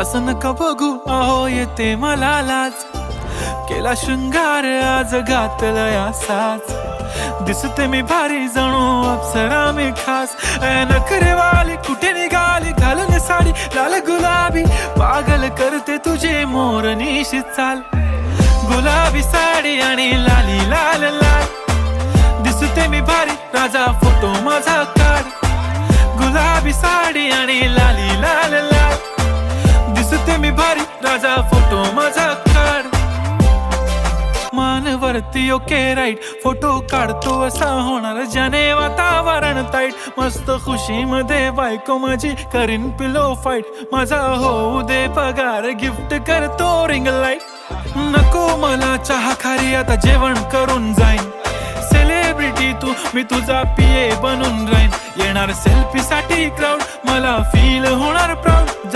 असं नका बघू अहो येते मला लाज, केला शृंगार आज घातलंय असाच, दिसते मी भारी जणू अप्सरा मी खास, नखरेवाली कुठे निघाली घालून साडी लाल गुलाबी, पागल करते तुझे मोरनीशी चाल, गुलाबी साडी आणि लाली लाल लाल, दिसते मी भारी राजा फोटो माझा काढ, गुलाबी साडी आणि लाली लाल लाल, दिसते मी भारी राजा फोटो माझा काढ, मानवरती ओके राईट फोटो काढतो असा होणार ज्याने वातावरण ताईट, मस्त खुशी मध्ये बायको माझी करीन पिलो फाईट, माझा होऊ दे पगार गिफ्ट करतो रिंग लाईट, नको मला चहा खारी आता जेवण करून जाईन, सेलिब्रिटी तू मी तुझा पिये बनून राहीन, येणार सेल्फी साठी क्राऊड मला फील होणार प्राऊड.